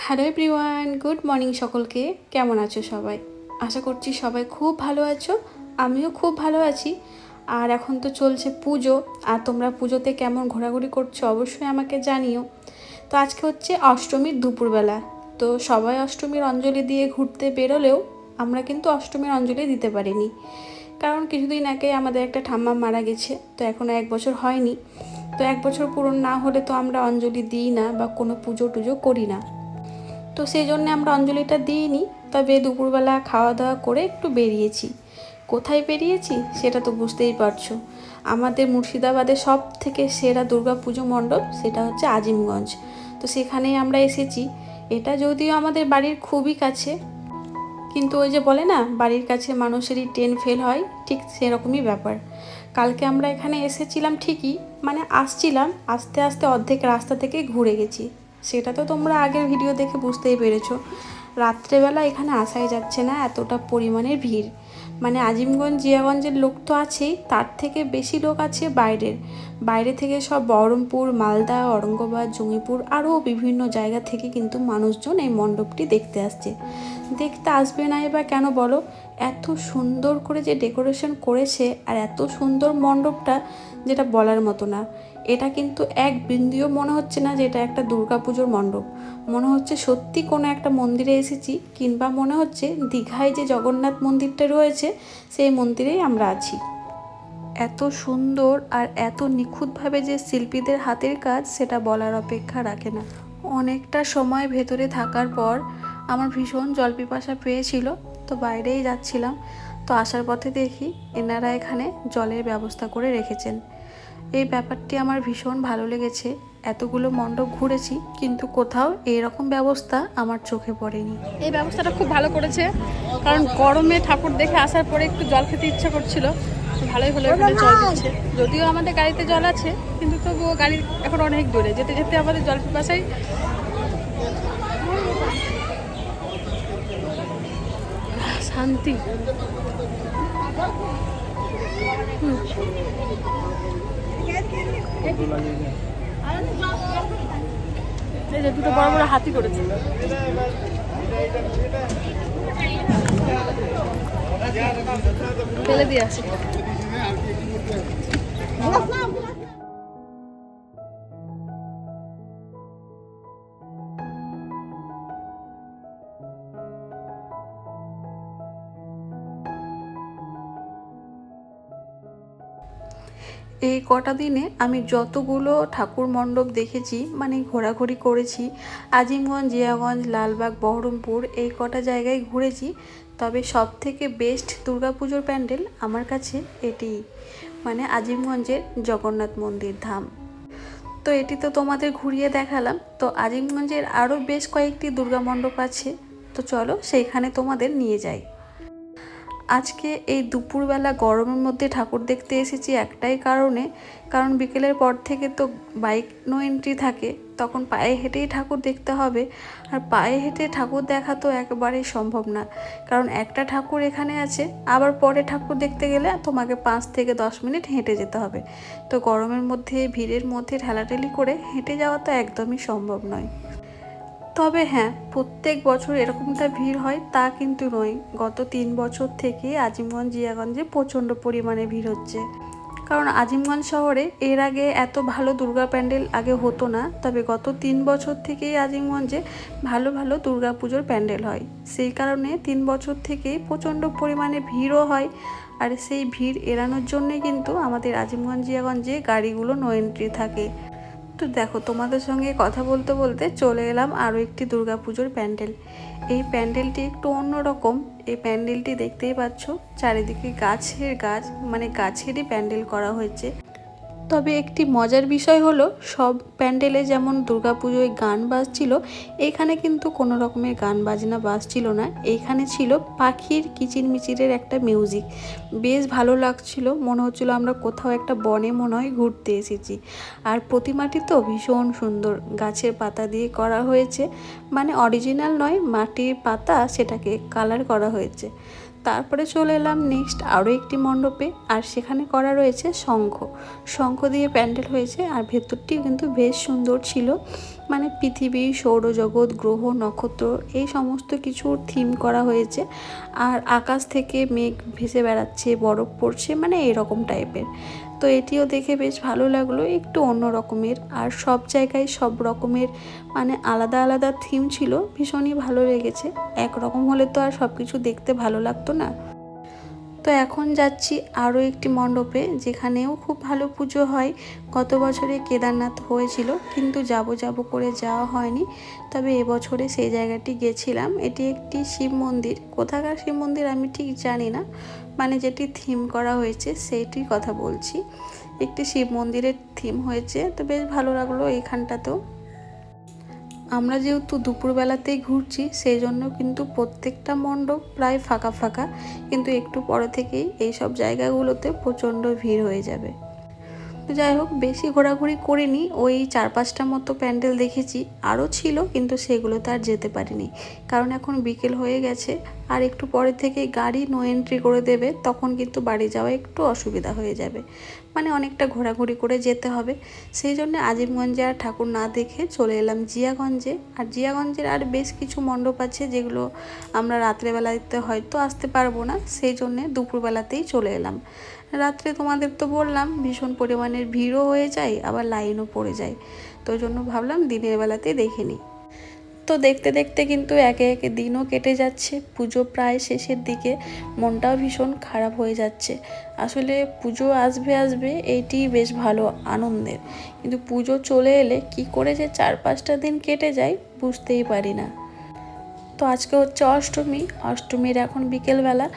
Hello everyone, good morning সকলকে। কেমন আছো সবাই? আশা করছি সবাই খুব ভালো আছো। আমিও খুব ভালো আছি। আর এখন তো চলছে পুজো, আর তোমরা পুজোতে কেমন ঘোরাঘুরি করছো অবশ্যই আমাকে জানিও। তো আজকে হচ্ছে অষ্টমীর দুপুরবেলা। তো সবাই অষ্টমীর অঞ্জলি দিয়ে ঘুরতে বেরোলেও আমরা কিন্তু অষ্টমীর অঞ্জলি দিতে পারিনি, কারণ কিছুদিন আগে আমাদের একটা ঠাম্মা মারা গেছে। তো এখনও 1 বছর হয়নি। তো 1 বছর পূরণ না হলে তো আমরা অঞ্জলি দিই না বা কোনো পুজো টুজো করি না। তো সেই জন্য আমরা অঞ্জলিটা দিইনি। তবে দুপুরবেলা খাওয়া দাওয়া করে একটু বেরিয়েছি। কোথায় বেরিয়েছি সেটা তো বুঝতেই পারছো। আমাদের মুর্শিদাবাদের সব থেকে সেরা দুর্গা পুজো মণ্ডপ সেটা হচ্ছে আজিমগঞ্জ। তো সেখানেই আমরা এসেছি। এটা যদিও আমাদের বাড়ির খুবই কাছে, কিন্তু ওই যে বলে না, বাড়ির কাছে মানুষেরই ট্রেন ফেল হয়, ঠিক সেরকমই ব্যাপার। কালকে আমরা এখানে এসেছিলাম ঠিকই, মানে আসছিলাম, আস্তে আস্তে অর্ধেক রাস্তা থেকে ঘুরে গেছি। সেটা তো তোমরা আগের ভিডিও দেখে বুঝতেই পেরেছো। রাত্রেবেলা এখানে আসাই যাচ্ছে না, এতটা পরিমাণের ভিড়। মানে আজিমগঞ্জ জিয়াগঞ্জের লোক তো আছেই, তার থেকে বেশি লোক আছে বাইরে থেকে সব বহরমপুর, মালদা, ঔরঙ্গাবাদ, জঙ্গিপুর আরও বিভিন্ন জায়গা থেকে কিন্তু মানুষজন এই মণ্ডপটি দেখতে আসছে। দেখতে আসবে না বা কেন বলো? এত সুন্দর করে যে ডেকোরেশন করেছে, আর এত সুন্দর মণ্ডপটা, যেটা বলার মতো না। এটা কিন্তু এক বিন্দুও মনে হচ্ছে না যে এটা একটা দুর্গাপুজোর মণ্ডপ। মনে হচ্ছে সত্যি কোনো একটা মন্দিরে এসেছি, কিংবা মনে হচ্ছে দীঘায় যে জগন্নাথ মন্দিরটা রয়েছে সেই মন্দিরেই আমরা আছি। এত সুন্দর আর এত নিখুঁতভাবে যে শিল্পীদের হাতের কাজ, সেটা বলার অপেক্ষা রাখে না। অনেকটা সময় ভেতরে থাকার পর আমার ভীষণ জল পিপাসা পেয়েছিল, তো বাইরেই যাচ্ছিলাম। তো আসার পথে দেখি এনারা এখানে জলের ব্যবস্থা করে রেখেছেন। এই ব্যাপারটি আমার ভীষণ ভালো লেগেছে। এতগুলো মণ্ডপ ঘুরেছি, কিন্তু কোথাও এরকম ব্যবস্থা আমার চোখে পড়েনি। এই ব্যবস্থাটা খুব ভালো করেছে, কারণ গরমে ঠাকুর দেখে আসার পরে একটু জল খেতে ইচ্ছা করছিল। ভালোই হলো, এখানে জল দিচ্ছে। যদিও আমাদের গাড়িতে জল আছে, কিন্তু তবুও গাড়ি এখন অনেক দূরে, যেতে যেতে আমাদের জল পিপাসাই শান্তি। এই যে দুটো বড় বড় হাতি করেছে। ফেলে দিয়ে আসি। এই কটা দিনে আমি যতগুলো ঠাকুর মণ্ডপ দেখেছি, মানে ঘোরাঘুরি করেছি, আজিমগঞ্জ, জিয়াগঞ্জ, লালবাগ, বহরমপুর, এই কটা জায়গায় ঘুরেছি। তবে সব থেকে বেস্ট দুর্গাপুজোর প্যান্ডেল আমার কাছে এটিই, মানে আজিমগঞ্জের জগন্নাথ মন্দির ধাম। তো এটি তো তোমাদের ঘুরিয়ে দেখালাম। তো আজিমগঞ্জের আরও বেশ কয়েকটি দুর্গা মণ্ডপ আছে, তো চলো সেইখানে তোমাদের নিয়ে যাই। আজকে এই দুপুরবেলা গরমের মধ্যে ঠাকুর দেখতে এসেছি একটাই কারণে, কারণ বিকেলের পর থেকে তো বাইক নো এন্ট্রি থাকে, তখন পায়ে হেঁটেই ঠাকুর দেখতে হবে। আর পায়ে হেঁটে ঠাকুর দেখা তো একেবারেই সম্ভব না, কারণ একটা ঠাকুর এখানে আছে, আবার পরে ঠাকুর দেখতে গেলে তোমাকে 5 থেকে 10 মিনিট হেঁটে যেতে হবে। তো গরমের মধ্যে, ভিড়ের মধ্যে ঠেলাঠেলি করে হেঁটে যাওয়া তো একদমই সম্ভব নয়। তবে হ্যাঁ, প্রত্যেক বছর এরকমটা ভিড় হয় তা কিন্তু নয়। গত 3 বছর থেকে আজিমগঞ্জ, জিয়াগঞ্জে প্রচণ্ড পরিমাণে ভিড় হচ্ছে, কারণ আজিমগঞ্জ শহরে এর আগে এত ভালো দুর্গা প্যান্ডেল আগে হতো না। তবে গত 3 বছর থেকেই আজিমগঞ্জে ভালো ভালো দুর্গা পুজোর প্যান্ডেল হয়। সেই কারণে 3 বছর থেকেই প্রচণ্ড পরিমাণে ভিড়ও হয়। আর সেই ভিড় এড়ানোর জন্যই কিন্তু আমাদের আজিমগঞ্জ, জিয়াগঞ্জে গাড়িগুলো নো এন্ট্রি থাকে। তো দেখো, তোমাদের সঙ্গে কথা বলতে বলতে চলে এলাম আরও একটি দুর্গাপুজোর প্যান্ডেল। এই প্যান্ডেলটি একটু অন্যরকম। এই প্যান্ডেলটি দেখতেই পাচ্ছ, চারিদিকে গাছের গাছ, মানে গাছেরই প্যান্ডেল করা হয়েছে। তবে একটি মজার বিষয় হলো, সব প্যান্ডেলে যেমন দুর্গাপুজোয় গান বাজছিল, এখানে কিন্তু কোনো রকমের গান বাজনা বাজছিল না। এইখানে ছিল পাখির কিচিরমিচিরের একটা মিউজিক। বেশ ভালো লাগছিল, মনে হচ্ছিল আমরা কোথাও একটা বনে মনে হয় ঘুরতে এসেছি। আর প্রতিমাটি তো ভীষণ সুন্দর, গাছের পাতা দিয়ে করা হয়েছে, মানে অরিজিনাল নয়, মাটির পাতা, সেটাকে কালার করা হয়েছে। তারপরে চলে এলাম নেক্সট আরও একটি মণ্ডপে, আর সেখানে করা রয়েছে শঙ্খ দিয়ে প্যান্ডেল হয়েছে। আর ভেতরটি কিন্তু বেশ সুন্দর ছিল, মানে পৃথিবী, সৌরজগৎ, গ্রহ, নক্ষত্র এই সমস্ত কিছুর থিম করা হয়েছে। আর আকাশ থেকে মেঘ ভেসে বেড়াচ্ছে, বরফ পড়ছে, মানে এরকম টাইপের। তো এটিও দেখে বেশ ভালো লাগলো, একটু অন্য রকমের। আর সব জায়গায় সব রকমের মানে আলাদা আলাদা থিম ছিল, ভীষণই ভালো লেগেছে। একরকম হলে তো আর সব কিছু দেখতে ভালো লাগতো না। তো এখন যাচ্ছি আরও একটি মণ্ডপে, যেখানেও খুব ভালো পুজো হয়। গত বছরে কেদারনাথ হয়েছিল, কিন্তু যাব করে যাওয়া হয়নি। তবে এবছরে সেই জায়গাটি গেছিলাম। এটি একটি শিব মন্দির, কোথাকার শিব মন্দির আমি ঠিক জানি না, মানে যেটি থিম করা হয়েছে সেইটির কথা বলছি। একটি শিব মন্দিরের থিম হয়েছে, তো বেশ ভালো লাগলো এইখানটাতেও। আমরা যেহেতু দুপুরবেলাতেই ঘুরছি, সেই জন্য কিন্তু প্রত্যেকটা মণ্ডপ প্রায় ফাঁকা ফাঁকা, কিন্তু একটু পরে থেকেই এই সব জায়গাগুলোতে প্রচণ্ড ভিড় হয়ে যাবে। তো যাই হোক, বেশি ঘোরাঘুরি করিনি, ওই 4-5টা মতো প্যান্ডেল দেখেছি, আরও ছিল কিন্তু সেগুলোতে আর যেতে পারিনি, কারণ এখন বিকেল হয়ে গেছে। আর একটু পরে থেকে গাড়ি নো এন্ট্রি করে দেবে, তখন কিন্তু বাড়ি যাওয়া একটু অসুবিধা হয়ে যাবে, মানে অনেকটা ঘোরাঘুরি করে যেতে হবে। সেই জন্য আজিমগঞ্জে আর ঠাকুর না দেখে চলে এলাম জিয়াগঞ্জে। আর জিয়াগঞ্জের আর বেশ কিছু মণ্ডপ আছে, যেগুলো আমরা রাত্রেবেলাতে হয়তো আসতে পারবো না, সেই জন্যে দুপুরবেলাতেই চলে এলাম। রাত্রে তোমাদের তো বললাম ভীষণ পরিমাণের ভিড়ও হয়ে যায়, আবার লাইনও পড়ে যায়, তো ওই জন্য ভাবলাম দিনের বেলাতেই দেখে নিই। তো দেখতে দেখতে কিন্তু একে একে দিনও কেটে যাচ্ছে, পুজো প্রায় শেষের দিকে, মনটাও ভীষণ খারাপ হয়ে যাচ্ছে। আসলে পুজো আসবে আসবে এইটি বেশ ভালো আনন্দের, কিন্তু পুজো চলে এলে কি করে যে 4-5টা দিন কেটে যায় বুঝতেই পারি না। তো আজকে হচ্ছে অষ্টমীর এখন বিকেলবেলা,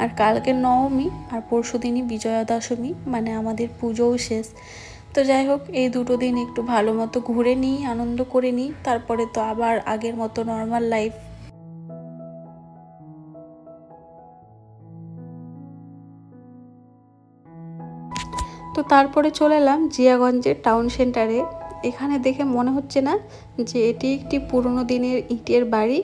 আর কালকে নবমী, আর পরশু দিনই বিজয়া দশমী, মানে আমাদের পুজোও শেষ। তো যাই হোক, এই দুটো দিন একটু ভালো মতো ঘুরে নিই, আনন্দ করে নিই, তারপরে তো আবার আগের মতো নর্মাল লাইফ। তো তারপরে চলে এলাম জিয়াগঞ্জের টাউন সেন্টারে। এখানে দেখে মনে হচ্ছে না যে এটি একটি পুরনো দিনের ইটের বাড়ি,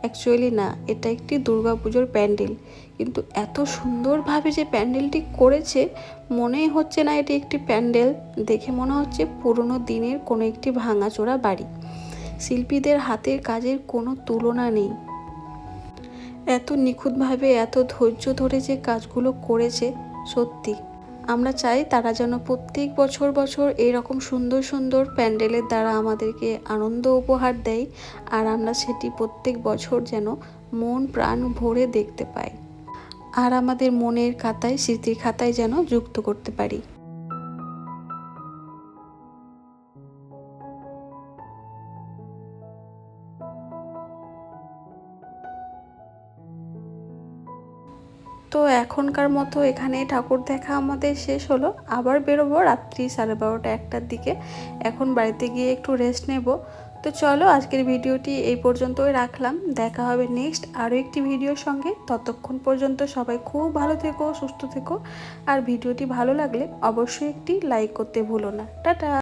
অ্যাকচুয়ালি না, এটা একটি দুর্গাপুজোর প্যান্ডেল। কিন্তু এত সুন্দরভাবে যে প্যান্ডেলটি করেছে, মনেই হচ্ছে না এটি একটি প্যান্ডেল, দেখে মনে হচ্ছে পুরনো দিনের কোনো একটি ভাঙাচোরা বাড়ি। শিল্পীদের হাতের কাজের কোনো তুলনা নেই। এত নিখুঁতভাবে, এত ধৈর্য ধরে যে কাজগুলো করেছে, সত্যি আমরা চাই তারা যেন প্রত্যেক বছর এরকম সুন্দর সুন্দর প্যান্ডেলের দ্বারা আমাদেরকে আনন্দ উপহার দেয়, আর আমরা সেটি প্রত্যেক বছর যেন মন প্রাণ ভরে দেখতে পাই, আর আমাদের মনের খাতায়, স্মৃতির খাতায় যেন যুক্ত করতে পারি। তো এখনকার মতো এখানে ঠাকুর দেখা আমাদের শেষ হলো, আবার বেরোবো রাত্রি 12:30-1টার দিকে। এখন বাড়িতে গিয়ে একটু রেস্ট নেব। তো চলো, আজকের ভিডিওটি এই পর্যন্তই রাখলাম, দেখা হবে নেক্সট আরও একটি ভিডিওর সঙ্গে। ততক্ষণ পর্যন্ত সবাই খুব ভালো থেকো, সুস্থ থেকো, আর ভিডিওটি ভালো লাগলে অবশ্যই একটি লাইক করতে ভুলো না। টাটা।